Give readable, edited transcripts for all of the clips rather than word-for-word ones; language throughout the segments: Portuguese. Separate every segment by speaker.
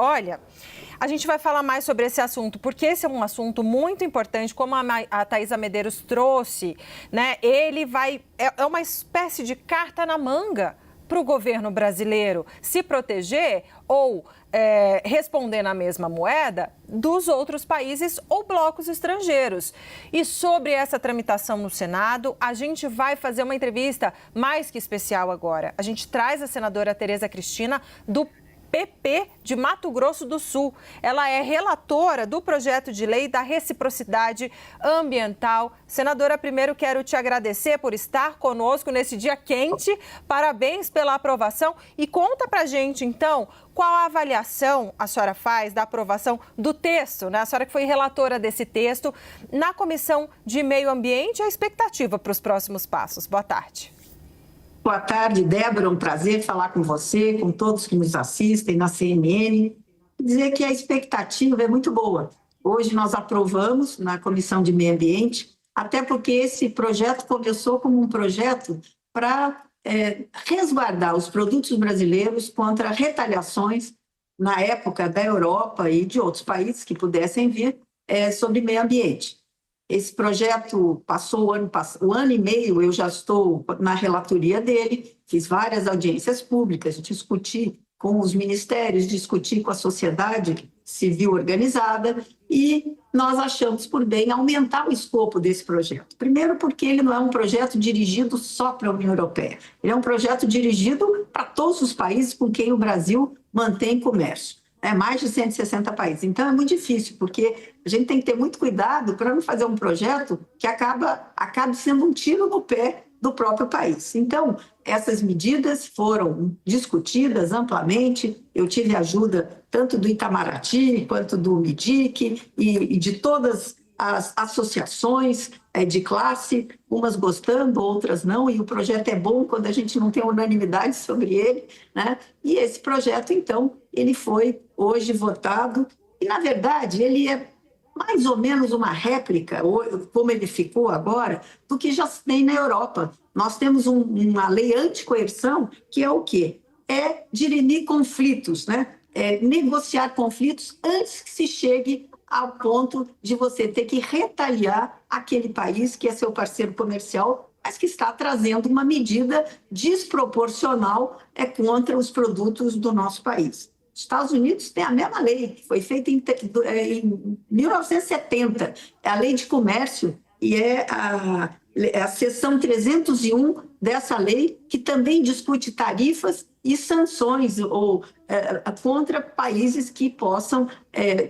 Speaker 1: Olha, a gente vai falar mais sobre esse assunto, porque esse é um assunto muito importante, como a Thaisa Medeiros trouxe, né? É uma espécie de carta na manga para o governo brasileiro se proteger ou responder na mesma moeda dos outros países ou blocos estrangeiros. E sobre essa tramitação no Senado, a gente vai fazer uma entrevista mais que especial agora. A gente traz a senadora Tereza Cristina, do PP de Mato Grosso do Sul. Ela é relatora do projeto de lei da reciprocidade ambiental. Senadora, primeiro quero te agradecer por estar conosco nesse dia quente. Parabéns pela aprovação. E conta pra gente, então, qual a avaliação a senhora faz da aprovação do texto, né? A senhora que foi relatora desse texto na Comissão de Meio Ambiente e a expectativa para os próximos passos. Boa tarde.
Speaker 2: Boa tarde, Débora. É um prazer falar com você, com todos que nos assistem na CNN. Dizer que a expectativa é muito boa. Hoje nós aprovamos na Comissão de Meio Ambiente, até porque esse projeto começou como um projeto para resguardar os produtos brasileiros contra retaliações, na época da Europa e de outros países que pudessem vir, sobre meio ambiente. Esse projeto passou o ano e meio, eu já estou na relatoria dele, fiz várias audiências públicas, discuti com os ministérios, discuti com a sociedade civil organizada e nós achamos por bem aumentar o escopo desse projeto. Primeiro porque ele não é um projeto dirigido só para a União Europeia, ele é um projeto dirigido para todos os países com quem o Brasil mantém comércio. Mais de 160 países. Então, é muito difícil, porque a gente tem que ter muito cuidado para não fazer um projeto que acabe sendo um tiro no pé do próprio país. Então, essas medidas foram discutidas amplamente. Eu tive ajuda tanto do Itamaraty, quanto do MIDIC e de todas as associações de classe, umas gostando, outras não, e o projeto é bom quando a gente não tem unanimidade sobre ele, né? E esse projeto, então, ele foi hoje votado, e, na verdade, ele é mais ou menos uma réplica, como ele ficou agora, do que já se tem na Europa. Nós temos uma lei anticoerção, que é o quê? É dirimir conflitos, né? Negociar conflitos antes que se chegue ao ponto de você ter que retaliar aquele país que é seu parceiro comercial, mas que está trazendo uma medida desproporcional contra os produtos do nosso país. Os Estados Unidos têm a mesma lei, que foi feita em 1970, é a Lei de Comércio, e é a seção 301 dessa lei, que também discute tarifas e sanções contra países que possam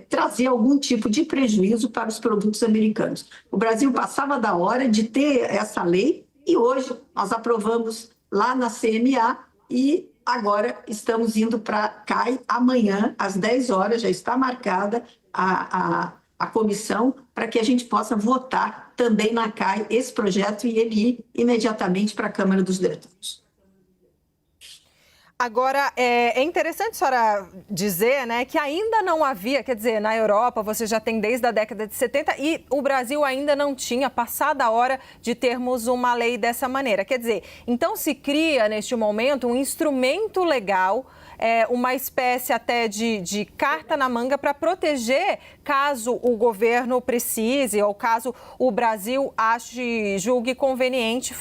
Speaker 2: trazer algum tipo de prejuízo para os produtos americanos. O Brasil passava da hora de ter essa lei e hoje nós aprovamos lá na CMA e agora estamos indo para a CAI amanhã, às 10 horas, já está marcada a comissão para que a gente possa votar também na CAI esse projeto e ele ir imediatamente para a Câmara dos Deputados.
Speaker 1: Agora, é interessante a senhora dizer, né, que ainda não havia, quer dizer, na Europa você já tem desde a década de 70 e o Brasil ainda não tinha passado a hora de termos uma lei dessa maneira. Quer dizer, então se cria neste momento um instrumento legal, uma espécie até de carta na manga para proteger caso o governo precise ou caso o Brasil julgue conveniente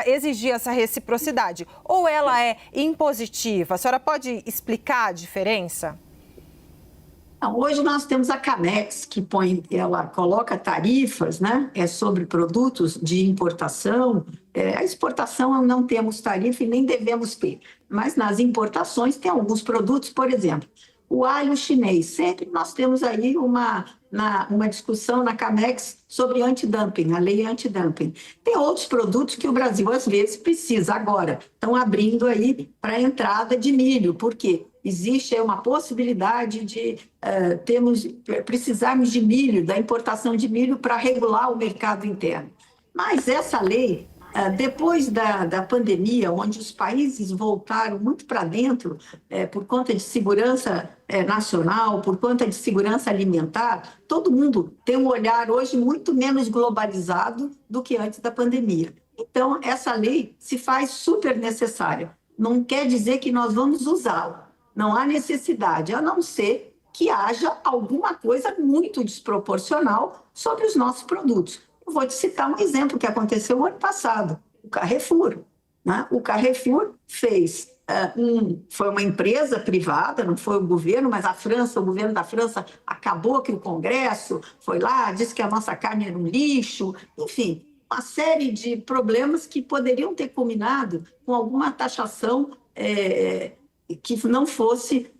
Speaker 1: exigir essa reciprocidade. Ou ela é impositiva? A senhora pode explicar a diferença?
Speaker 2: Hoje nós temos a CAMEX, que ela coloca tarifas, né, sobre produtos de importação. A exportação não temos tarifa e nem devemos ter, mas nas importações tem alguns produtos, por exemplo, o alho chinês. Sempre nós temos aí uma discussão na CAMEX sobre antidumping, a lei antidumping. Tem outros produtos que o Brasil, às vezes, precisa. Agora, estão abrindo aí para a entrada de milho. Por quê? Existe uma possibilidade de precisarmos de milho, da importação de milho para regular o mercado interno. Mas essa lei, depois da pandemia, onde os países voltaram muito para dentro por conta de segurança nacional, por conta de segurança alimentar, todo mundo tem um olhar hoje muito menos globalizado do que antes da pandemia. Então, essa lei se faz super necessária. Não quer dizer que nós vamos usá-la, não há necessidade, a não ser que haja alguma coisa muito desproporcional sobre os nossos produtos. Eu vou te citar um exemplo que aconteceu no ano passado, o Carrefour. Né? O Carrefour fez, foi uma empresa privada, não foi o governo, mas o governo da França acabou que o Congresso foi lá, disse que a nossa carne era um lixo, enfim, uma série de problemas que poderiam ter culminado com alguma taxação que não fosse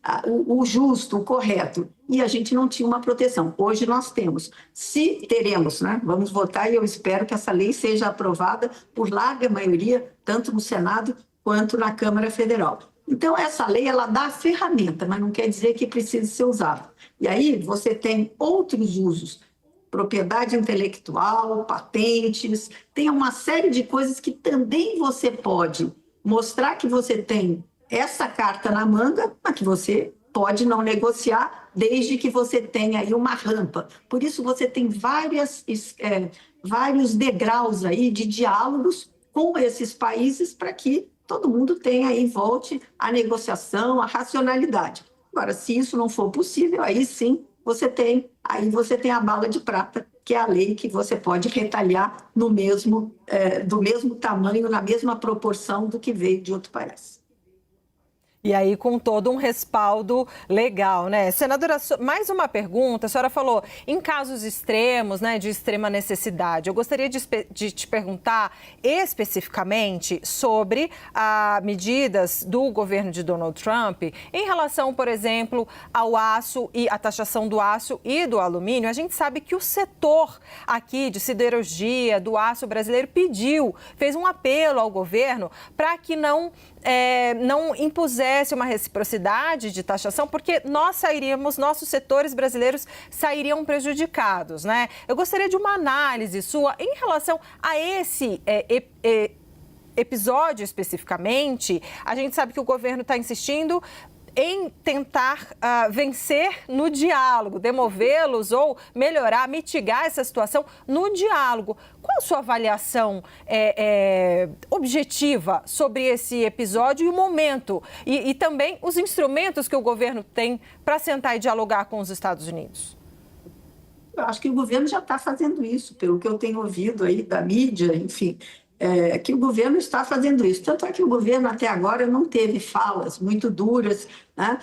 Speaker 2: o justo, o correto, e a gente não tinha uma proteção. Hoje nós temos, se teremos, né? Vamos votar e eu espero que essa lei seja aprovada por larga maioria, tanto no Senado quanto na Câmara Federal. Então, essa lei, ela dá a ferramenta, mas não quer dizer que precise ser usada. E aí você tem outros usos, propriedade intelectual, patentes, tem uma série de coisas que também você pode mostrar que você tem essa carta na manga, mas que você pode não negociar, desde que você tenha aí uma rampa. Por isso, você tem vários degraus aí de diálogos com esses países para que todo mundo tenha aí, volte à negociação, à racionalidade. Agora, se isso não for possível, aí sim você tem a bala de prata, que é a lei que você pode retalhar do mesmo tamanho, na mesma proporção do que veio de outro país.
Speaker 1: E aí, com todo um respaldo legal, né? Senadora, mais uma pergunta. A senhora falou em casos extremos, né, de extrema necessidade. Eu gostaria de te perguntar especificamente sobre medidas do governo de Donald Trump em relação, por exemplo, ao aço e a taxação do aço e do alumínio. A gente sabe que o setor aqui de siderurgia, do aço brasileiro, fez um apelo ao governo para que não impusesse uma reciprocidade de taxação, porque nossos setores brasileiros sairiam prejudicados, né? Eu gostaria de uma análise sua em relação a esse episódio especificamente. A gente sabe que o governo está insistindo em tentar vencer no diálogo, demovê-los ou melhorar, mitigar essa situação no diálogo. Qual a sua avaliação objetiva sobre esse episódio e o momento? E também os instrumentos que o governo tem para sentar e dialogar com os Estados Unidos?
Speaker 2: Eu acho que o governo já está fazendo isso, pelo que eu tenho ouvido aí da mídia, enfim. Que o governo está fazendo isso. Tanto é que o governo até agora não teve falas muito duras, né?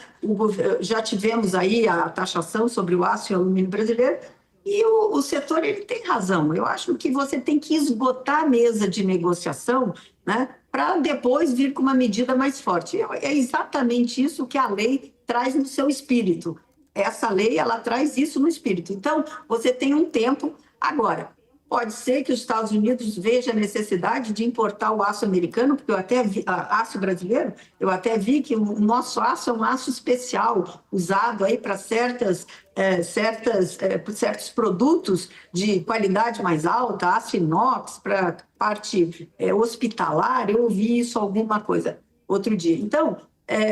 Speaker 2: Já tivemos aí a taxação sobre o aço e o alumínio brasileiro e o setor ele tem razão. Eu acho que você tem que esgotar a mesa de negociação, né, para depois vir com uma medida mais forte. É exatamente isso que a lei traz no seu espírito. Essa lei ela traz isso no espírito. Então, você tem um tempo agora. Pode ser que os Estados Unidos vejam a necessidade de importar o aço americano, porque eu até vi, aço brasileiro, eu até vi que o nosso aço é um aço especial, usado aí para certos produtos de qualidade mais alta, aço inox, para parte hospitalar, eu ouvi isso alguma coisa outro dia. Então,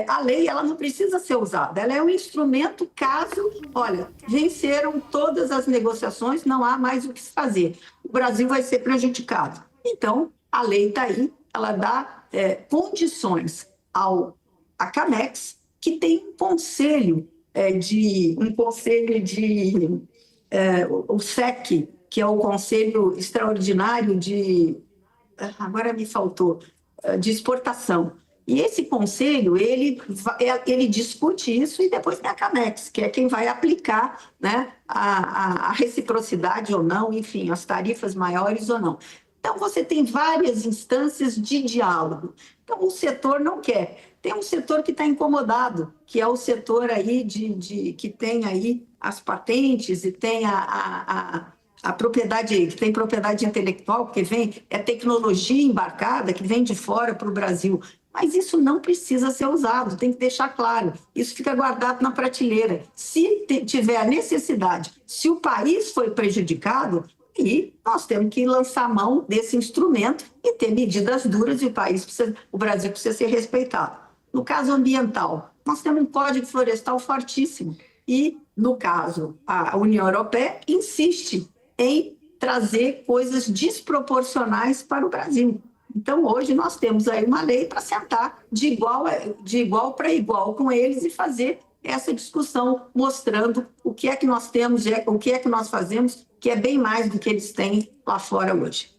Speaker 2: a lei ela não precisa ser usada, ela é um instrumento caso, olha, venceram todas as negociações, não há mais o que se fazer, o Brasil vai ser prejudicado. Então, a lei está aí, ela dá condições à CAMEX, que tem um conselho o SEC, que é o Conselho Extraordinário agora me faltou, de exportação. E esse conselho, ele discute isso e depois tem a CAMEX, que é quem vai aplicar, né, a reciprocidade ou não, enfim, as tarifas maiores ou não. Então, você tem várias instâncias de diálogo. Então, o setor não quer. Tem um setor que está incomodado, que é o setor aí que tem aí as patentes e tem a propriedade, que tem propriedade intelectual, porque é tecnologia embarcada que vem de fora para o Brasil. Mas isso não precisa ser usado, tem que deixar claro. Isso fica guardado na prateleira. Se tiver a necessidade, se o país foi prejudicado, e nós temos que lançar mão desse instrumento e ter medidas duras e o Brasil precisa ser respeitado. No caso ambiental, nós temos um Código Florestal fortíssimo. E, no caso, a União Europeia insiste em trazer coisas desproporcionais para o Brasil. Então, hoje nós temos aí uma lei para sentar de igual para igual com eles e fazer essa discussão, mostrando o que é que nós temos, o que é que nós fazemos, que é bem mais do que eles têm lá fora hoje.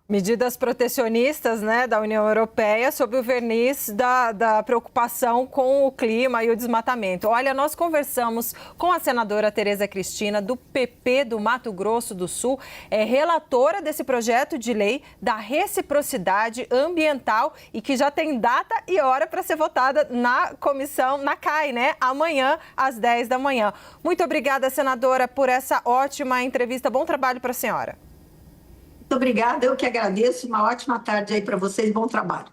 Speaker 1: Medidas protecionistas, né, da União Europeia sob o verniz da preocupação com o clima e o desmatamento. Olha, nós conversamos com a senadora Tereza Cristina, do PP do Mato Grosso do Sul, relatora desse projeto de lei da reciprocidade ambiental e que já tem data e hora para ser votada na comissão, na CAI, né, amanhã às 10 da manhã. Muito obrigada, senadora, por essa ótima entrevista. Bom trabalho para a senhora.
Speaker 2: Muito obrigada, eu que agradeço. Uma ótima tarde aí para vocês, bom trabalho.